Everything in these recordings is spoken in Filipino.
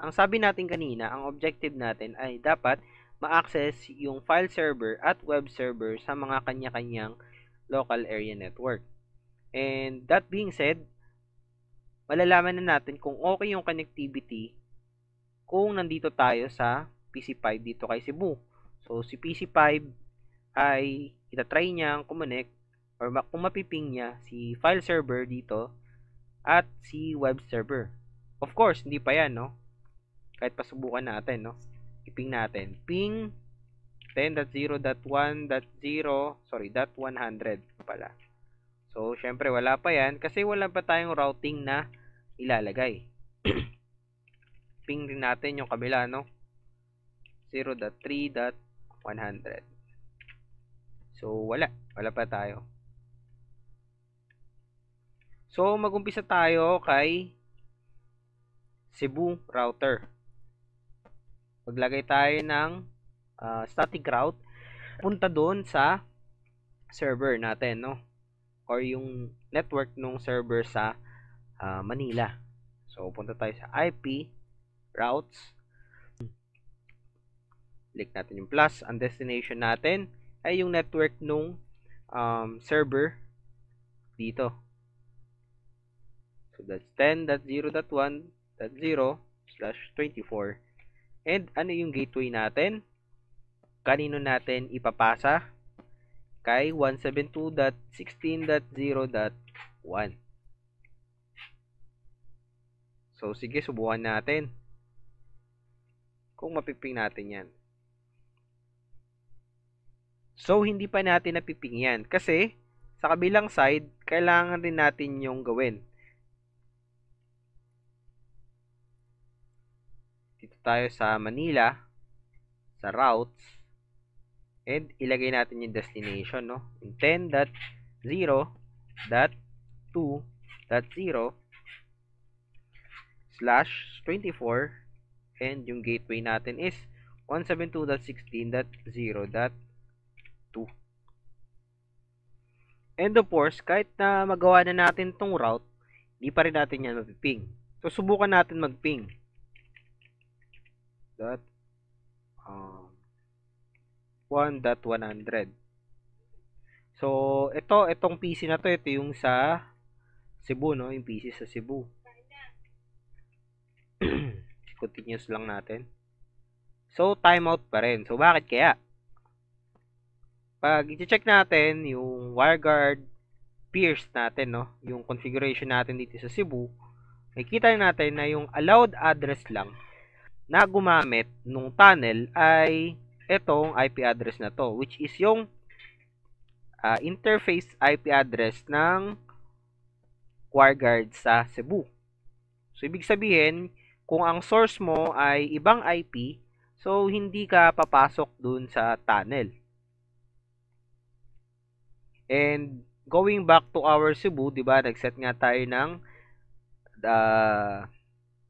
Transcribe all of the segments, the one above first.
Ang sabi natin kanina, ang objective natin ay dapat ma-access yung file server at web server sa mga kanya-kanyang local area network. And that being said, malalaman na natin kung okay yung connectivity kung nandito tayo sa PC5 dito kay Cebu. So, si PC5 ay itatry niyang kumonect or kung mapiping niya si file server dito at si web server. Of course, hindi pa yan, no? Kahit pasubukan natin, no? Iping natin. Ping 10.0.1.0, sorry, .100 pala. So, syempre wala pa yan kasi wala pa tayong routing na ilalagay. Ping din natin yung kabila, no? 0.3.100. So, wala pa tayo. So, magumpisa tayo kay Cebu router. Maglagay tayo ng static route. Punta doon sa server natin, no? Or yung network nung server sa Manila. So, punta tayo sa IP routes. Click natin yung plus. Ang destination natin ay yung network nung server dito. So, that's 10.0.1.0/24. And ano yung gateway natin? Kanino natin ipapasa? Kay 172.16.0.1. So, sige, subukan natin kung mapiping natin yan. So, hindi pa natin napiping yan kasi sa kabilang side, kailangan din natin yung gawin. Dito tayo sa Manila, sa routes, and ilagay natin yung destination, no? Yung 10.0.2.0/24, and yung gateway natin is 172.16.0.2. And of course, kahit na magawa na natin tong route, hindi pa rin natin yan mapiping. So, subukan natin magping. Dot 1.100. So, itong PC na to, ito yung sa Cebu, no? Yung PC sa Cebu. Continuous lang natin. So, timeout pa rin. So, bakit kaya? Pag i-check natin yung WireGuard peers natin, no? Yung configuration natin dito sa Cebu, makikita natin na yung allowed address lang na gumamit nung tunnel ay itong IP address na to, which is yung interface IP address ng WireGuard sa Cebu. So, ibig sabihin, kung ang source mo ay ibang IP, so hindi ka papasok dun sa tunnel. And going back to our Cebu, 'di ba? Nag-set nga tayo ng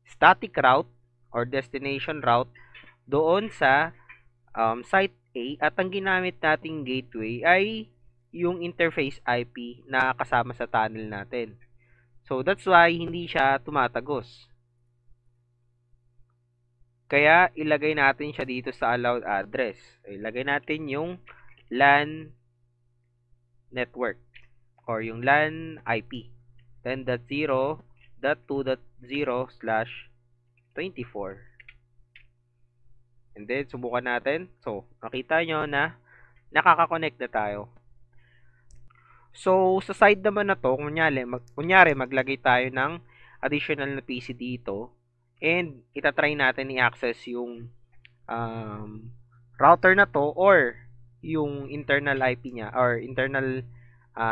static route or destination route doon sa site A, at ang ginamit nating gateway ay yung interface IP na kasama sa tunnel natin. So that's why hindi siya tumatagos. Kaya ilagay natin siya dito sa allowed address. Ilagay natin yung LAN network or yung LAN IP 10.0.2.0/24. And then subukan natin. So, nakita nyo na nakaka-connect na tayo. So, sa side naman na to, kunyari maglagay tayo ng additional na PC dito and itatry natin i-access yung router na to or yung internal IP niya or internal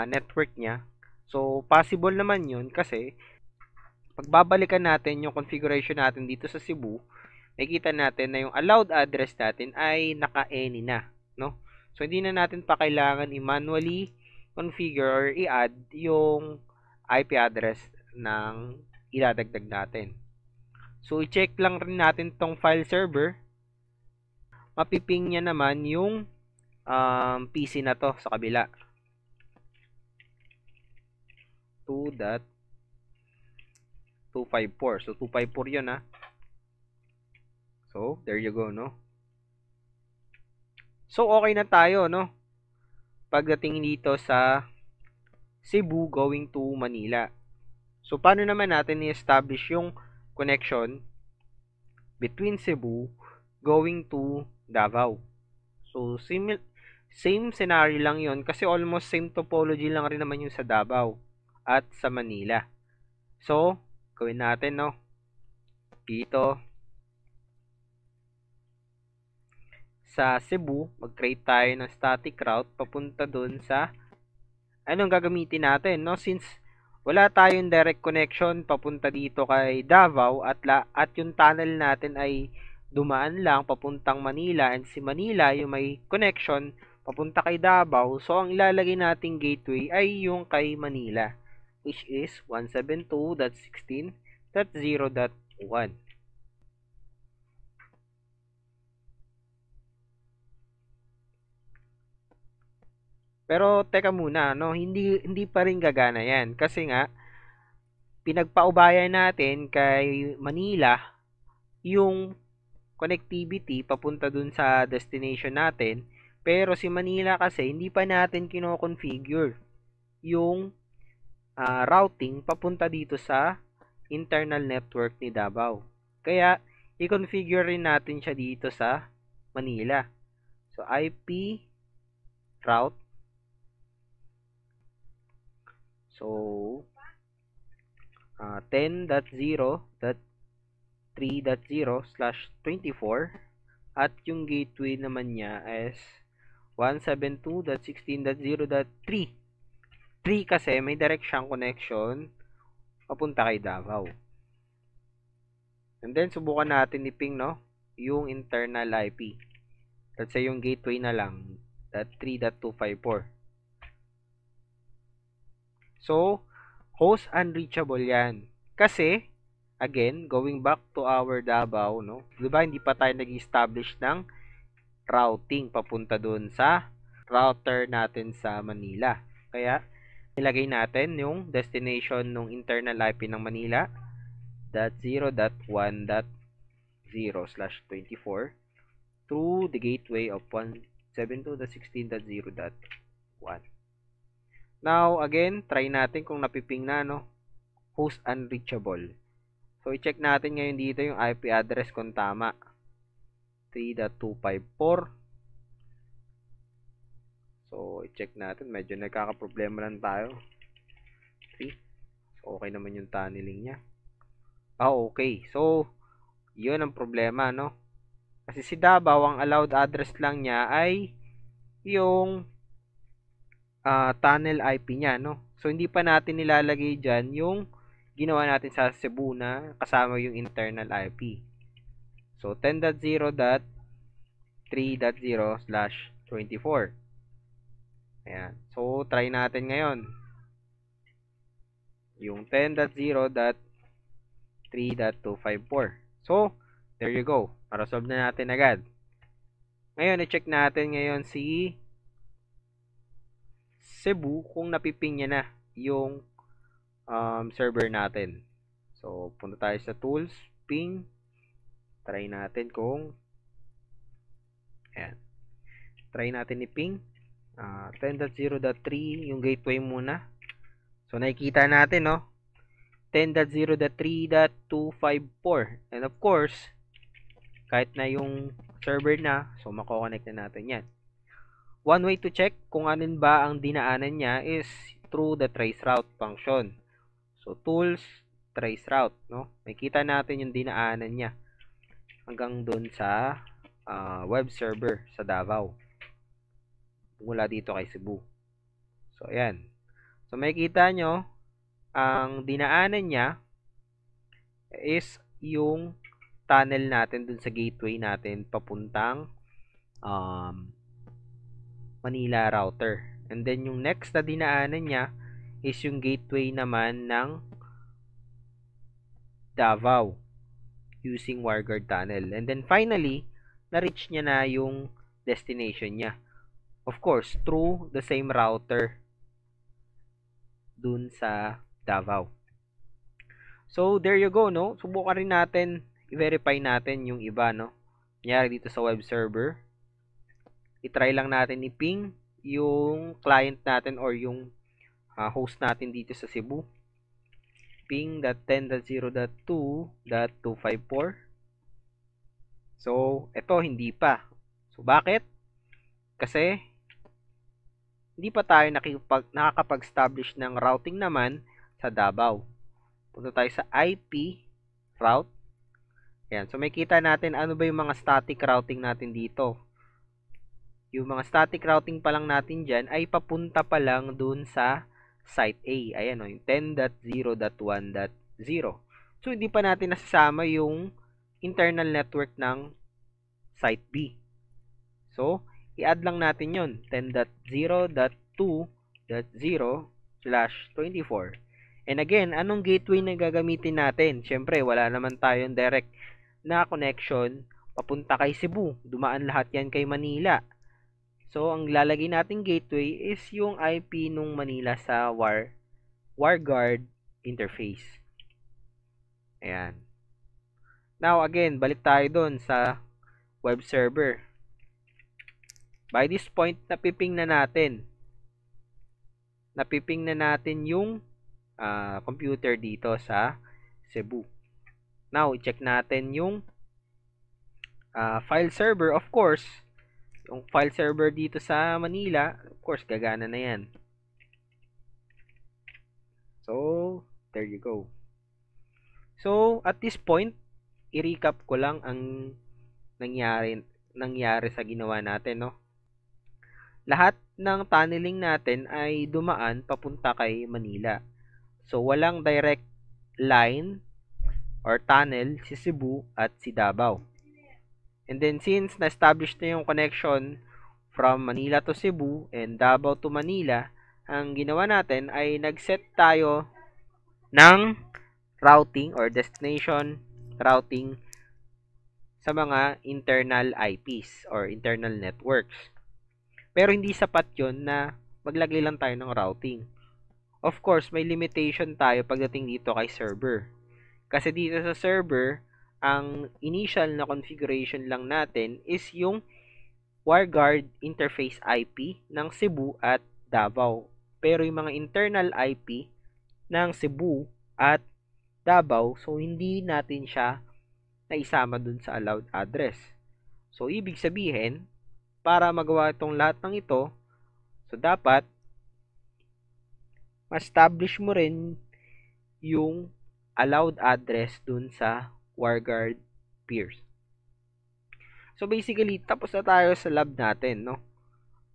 network niya. So, possible naman yun kasi pagbabalikan natin yung configuration natin dito sa Cebu, makikita natin na yung allowed address natin ay naka-any na, no? So, hindi na natin pa kailangan i-manually configure or i-add yung IP address ng idadagdag natin. So, i-check lang rin natin tong file server. Mapiping niya naman yung PC na to sa kabila. 2.254. So, 254 yun, ha. So, there you go, no? So, okay na tayo, no? Pagdating dito sa Cebu going to Manila. So, paano naman natin i-establish yung connection between Cebu going to Davao? So, same scenario lang yon kasi almost same topology lang rin naman yung sa Davao at sa Manila. So, gawin natin, no? Dito sa Cebu, mag-create tayo ng static route papunta dun sa anong gagamitin natin, no? Since wala tayong direct connection papunta dito kay Davao at yung tunnel natin ay dumaan lang papuntang Manila and si Manila yung may connection papunta kay Davao. So, ang ilalagay nating gateway ay yung kay Manila, which is 172.16.0.1. Pero teka muna, no, hindi pa rin gagana 'yan kasi nga pinagpaubayan natin kay Manila yung connectivity papunta dun sa destination natin, pero si Manila kasi hindi pa natin kino-configure yung routing papunta dito sa internal network ni Davao. Kaya i-configure rin natin siya dito sa Manila. So IP route. So 10.0.3.0/24 at yung gateway naman niya is 172.16.0.3. 3 kasi may direct siyang connection papunta kay Davao. And then subukan natin i-ping, no, yung internal IP. Let's say yung gateway na lang .3.254. So, host unreachable yan. Kasi, again, going back to our Davao, no? Diba, hindi pa tayo nag-establish ng routing papunta doon sa router natin sa Manila. Kaya, nilagay natin yung destination ng internal IP ng Manila .0.1.0/24 through the gateway of 172.16.0.1. Now, again, try natin kung napiping na, no? Host unreachable. So, i-check natin ngayon dito yung IP address kung tama. 3.254. So, i-check natin. Medyo nagkakaproblema lang tayo. 3. So, okay naman yung tunneling niya. Okay. So, yun ang problema, no? Kasi si Davao, ang allowed address lang niya ay yung tunnel IP niya, no? So, hindi pa natin nilalagay dyan yung ginawa natin sa Cebu na kasama yung internal IP. So, 10.0.3.0/24. Ayan. So, try natin ngayon. Yung 10.0.3.254. So, there you go. Para-solve na natin agad. Ngayon, i-check natin ngayon si Cebu kung napiping niya na yung server natin. So, punta tayo sa tools, ping. Try natin kung ayan. Try natin i-ping 10.0.3 yung gateway muna. So, nakikita natin, no? 10.0.3.254. And of course, kahit na yung server na, so mako-connect na natin yan. One way to check kung anin ba ang dinaanan niya is through the traceroute function. So, tools, traceroute, no? Makita natin yung dinaanan niya hanggang dun sa web server sa Davao. Mula dito kay Cebu. So, ayan. So, makikita nyo, ang dinaanan niya is yung tunnel natin dun sa gateway natin papuntang Manila router. And then, yung next na dinaanan niya is yung gateway naman ng Davao using WireGuard tunnel. And then, finally, na-reach niya na yung destination niya. Of course, through the same router dun sa Davao. So, there you go, no? Subukan rin natin, i-verify natin yung iba, no? Kunyari dito sa web server, i-try lang natin i-ping yung client natin or yung host natin dito sa Cebu. ping.10.0.2.254. So, ito hindi pa. So, bakit? Kasi hindi pa tayo nakakapag-establish ng routing naman sa Davao. Punta tayo sa IP route. Ayan. So, may kita natin ano ba yung mga static routing natin dito. Yung mga static routing pa lang natin dyan ay papunta pa lang dun sa site A. Ayan o, yung 10.0.1.0. So, hindi pa natin nasasama yung internal network ng site B. So, i-add lang natin yun. 10.0.2.0/24. And again, anong gateway na gagamitin natin? Siyempre, wala naman tayong direct na connection papunta kay Cebu. Dumaan lahat yan kay Manila. So, ang lalagay nating gateway is yung IP nung Manila sa WireGuard interface. Ayan. Now, again, balik tayo doon sa web server. By this point, napiping na natin. Napiping na natin yung computer dito sa Cebu. Now, i-check natin yung file server. Of course, yung file server dito sa Manila, of course, gagana na yan. So, there you go. So, at this point, i-recap ko lang ang nangyari sa ginawa natin, no? Lahat ng tunneling natin ay dumaan papunta kay Manila. So, walang direct line or tunnel si Cebu at si Davao. And then, since na-establish na yung connection from Manila to Cebu and Davao to Manila, ang ginawa natin ay nag-set tayo ng routing or destination routing sa mga internal IPs or internal networks. Pero hindi sapat yun na maglagay lang tayo ng routing. Of course, may limitation tayo pagdating dito kay server. Kasi dito sa server, ang initial na configuration lang natin is yung WireGuard interface IP ng Cebu at Davao. Pero yung mga internal IP ng Cebu at Davao, so hindi natin siya naisama dun sa allowed address. So, ibig sabihin, para magawa itong lahat ng ito, so dapat ma-establish mo rin yung allowed address dun sa WireGuard peers. So basically, tapos na tayo sa lab natin, no?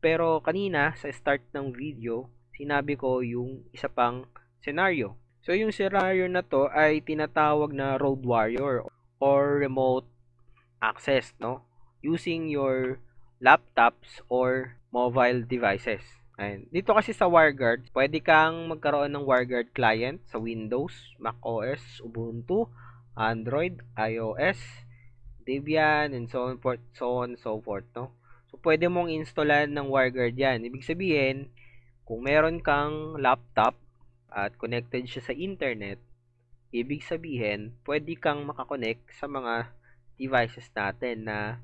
Pero kanina, sa start ng video, sinabi ko yung isa pang scenario. So yung scenario na to ay tinatawag na Road Warrior or remote access, no? Using your laptops or mobile devices. Ayan. Dito kasi sa WireGuard, pwede kang magkaroon ng WireGuard client sa Windows, macOS, Ubuntu, Android, iOS, Debian, and so on and so forth, no? So, pwede mong installan ng WireGuard yan. Ibig sabihin, kung meron kang laptop at connected siya sa internet, ibig sabihin, pwede kang makakonect sa mga devices natin na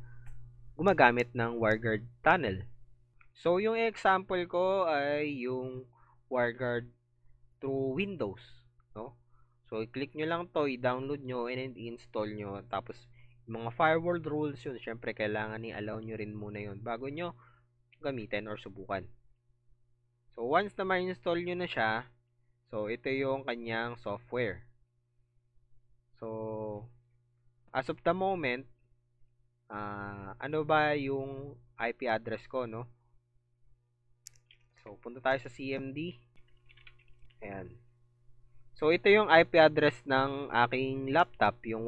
gumagamit ng WireGuard tunnel. So, yung example ko ay yung WireGuard through Windows, no? So, i-click nyo lang to, i-download nyo, and i-install nyo. Tapos, yung mga firewall rules yun, syempre, kailangan i-allow nyo rin muna yun bago nyo gamitin or subukan. So, once na ma-install nyo na siya, so, ito yung kanyang software. So, as of the moment, ano ba yung IP address ko, no? So, punta tayo sa CMD. Ayan. So, ito yung IP address ng aking laptop, yung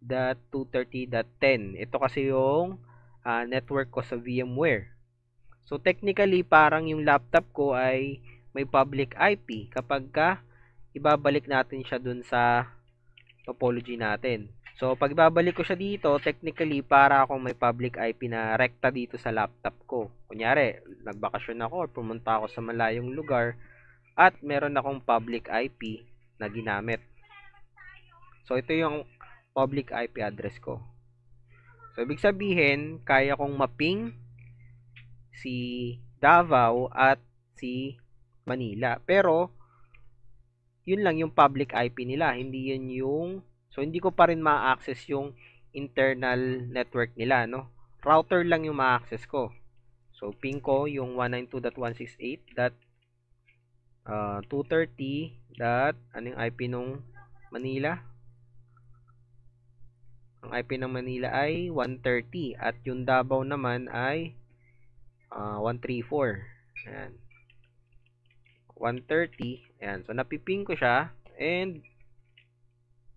192.168.230.10. Ito kasi yung network ko sa VMware. So, technically, parang yung laptop ko ay may public IP kapag ibabalik natin siya dun sa topology natin. So, pag ibabalik ko siya dito, technically, para akong may public IP na rekta dito sa laptop ko. Kunyari, nagbakasyon ako or pumunta ako sa malayong lugar at meron akong public IP na ginamit. So, ito yung public IP address ko. So, ibig sabihin, kaya kong maping si Davao at si Manila. Pero, yun lang yung public IP nila. Hindi yun yung... So, hindi ko pa rin ma-access yung internal network nila, no? Router lang yung ma-access ko. So, ping ko yung 192.168.230. Ano yung IP nung Manila? Ang IP ng Manila ay 130. At yung Davao naman ay 134. Ayan. 130. Ayan. So, napiping ko siya. And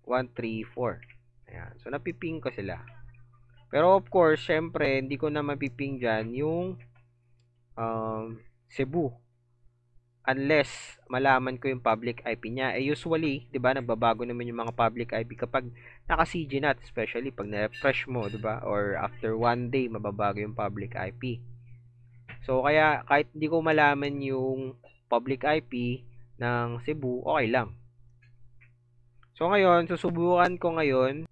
134. Ayan. So, napiping ko sila. Pero, of course, syempre, hindi ko na mapiping dyan yung Cebu. Unless malaman ko yung public IP niya. Usually, 'di ba, nagbabago naman yung mga public IP kapag naka-CGNAT, especially pag na-refresh mo, 'di ba? Or after 1 day, mababago yung public IP. So, kaya kahit hindi ko malaman yung public IP ng Cebu, okay lang. So, ngayon, susubukan ko ngayon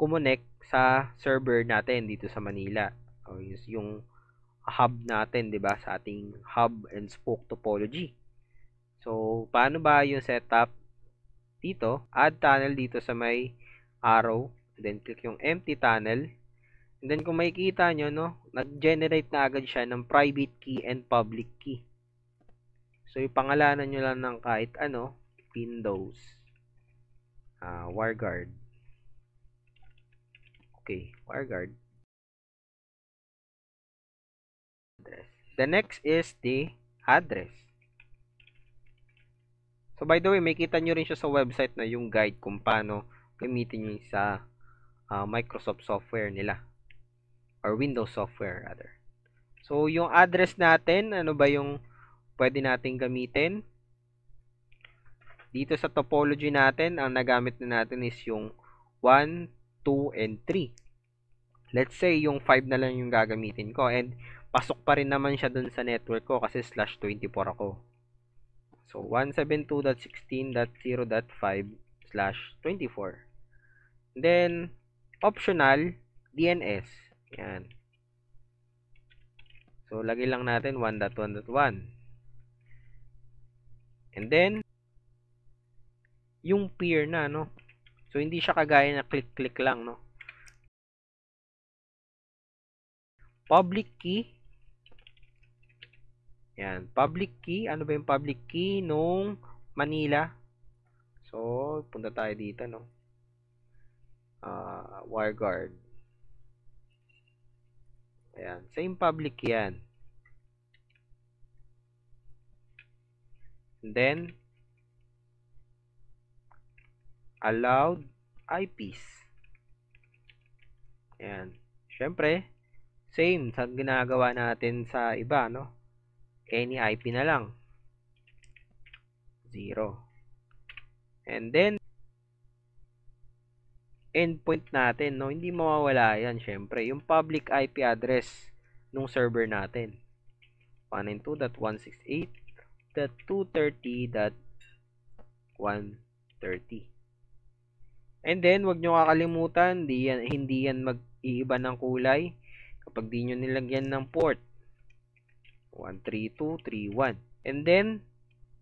kumonek sa server natin dito sa Manila. O, yung hub natin, 'di ba, sa ating hub and spoke topology. So, paano ba yung setup dito? Add tunnel dito sa may arrow. And then, click yung empty tunnel. And then, kung makikita nyo, no, nag-generate na agad siya ng private key and public key. So, ipangalanan nyo lang ng kahit ano, Windows. WireGuard. Okay, WireGuard. The next is the address. So, by the way, makita nyo rin siya sa website na yung guide kung paano gamitin nyo sa Microsoft software nila. Or Windows software, rather. So, yung address natin, ano ba yung pwede natin gamitin? Dito sa topology natin, ang nagamit na natin is yung 1, 2, and 3. Let's say, yung 5 na lang yung gagamitin ko. And, pasok pa rin naman siya dun sa network ko kasi /24 ako. So, 172.16.0.5/24. Then, optional, DNS. Yan. So, lagay lang natin 1.1.1. And then, yung peer na, no? So, hindi siya kagaya na click-click lang, no? Public key. Yan. Public key. Ano ba yung public key nung Manila? So, punta tayo dito, no? WireGuard. Ayan. Same public key yan. And then, allowed IPs. Ayan. Siyempre, same sa ginagawa natin sa iba, no? Any IP na lang. 0. And then, endpoint natin, no? Hindi mawawala yan, syempre. Yung public IP address nung server natin. 192.168.230.130. And then, wag nyo kakalimutan, hindi yan mag-iiba ng kulay kapag di nyo nilagyan ng port. 132.3.1. And then,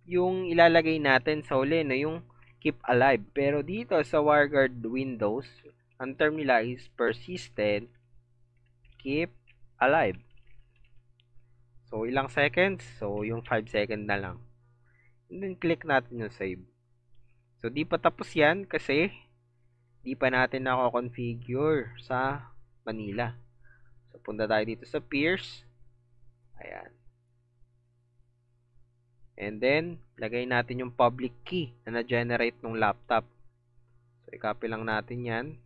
yung ilalagay natin sa uli na yung keep alive. Pero dito sa WireGuard Windows, ang term nila is persistent keep alive. So, ilang seconds? So, yung 5 seconds na lang. And then, click natin yung save. So, di pa tapos yan kasi di pa natin nako-configure sa Manila. So, punta tayo dito sa peers. Ayan. And then, lagay natin yung public key na na-generate ng laptop. So, i-copy lang natin yan.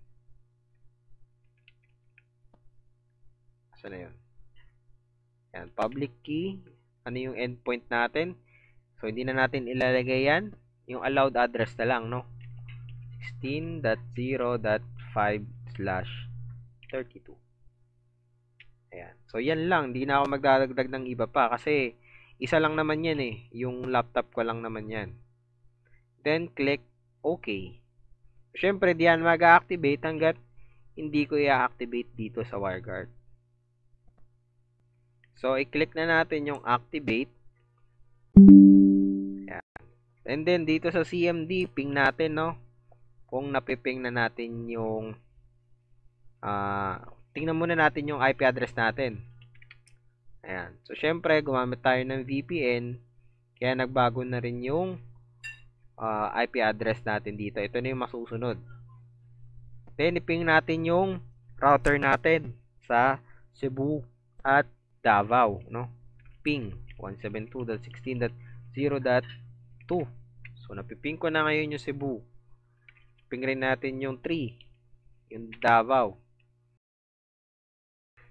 Saan na yun? Yan, public key. Ano yung endpoint natin? So, hindi na natin ilalagay yan. Yung allowed address na lang, no? 16.0.5/32. Ayan. So, yan lang. Hindi na ako magdadagdag ng iba pa kasi isa lang naman yan eh. Yung laptop ko lang naman yan. Then, click OK. Siyempre, diyan mag-activate hanggat hindi ko i-activate dito sa WireGuard. So, i-click na natin yung activate. Ayan. And then, dito sa CMD, ping natin, no? Kung napiping na natin yung tingnan muna natin yung IP address natin. Ayan. So, syempre, gumamit tayo ng VPN. Kaya nagbago na rin yung IP address natin dito. Ito na yung masusunod. Then, iping natin yung router natin sa Cebu at Davao, no? Ping 172.16.0.2. So, napiping ko na ngayon yung Cebu. Ping rin natin yung 3, yung Davao.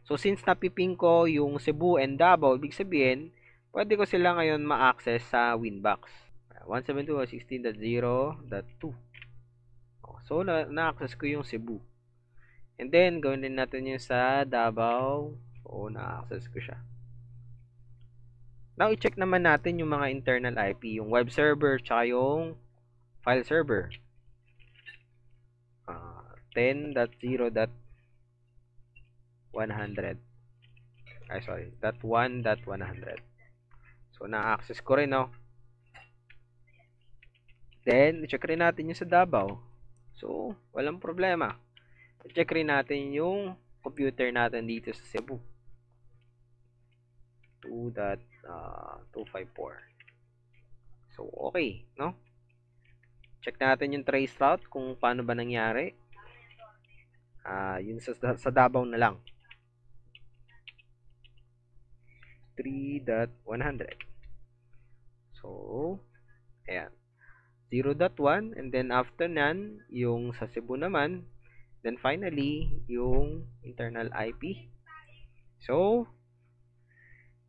So, since napiping ko yung Cebu and Davao, ibig sabihin, pwede ko sila ngayon ma-access sa Winbox. 172.16.0.2. So, na-access ko yung Cebu. And then, gawin din natin yung sa Davao. So, na-access ko siya. Now, i-check naman natin yung mga internal IP, yung web server, tsaka yung file server. 10.0.100. .1.100. So, na-access ko rin, no? Then, i-check rin natin yung sa Davao. So, walang problema. I-check rin natin yung computer natin dito sa Cebu. 2.254. So, okay, no? Check natin yung trace route kung paano ba nangyari. Yun sa Davao na lang. 3.100. So, ayan. 0.1 and then after nan, yung sa Cebu naman, then finally, yung internal IP. So,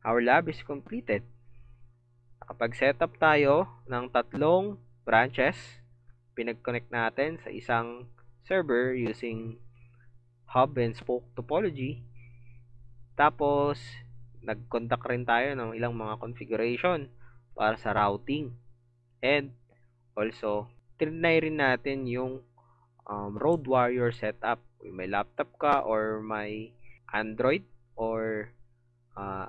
our lab is completed. Nakapag-setup tayo ng 3 branches. Pinag-connect natin sa isang server using hub and spoke topology. Tapos, nag-conduct rin tayo ng ilang mga configuration para sa routing. And also, trinay rin natin yung Road Warrior setup. Kung may laptop ka or may Android or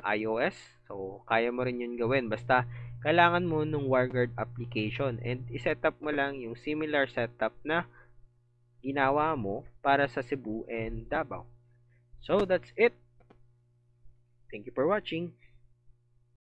iOS, so kaya mo rin yun gawin. Basta, kailangan mo ng WireGuard application and isetup mo lang yung similar setup na ginawa mo para sa Cebu and Davao. So, that's it. Thank you for watching.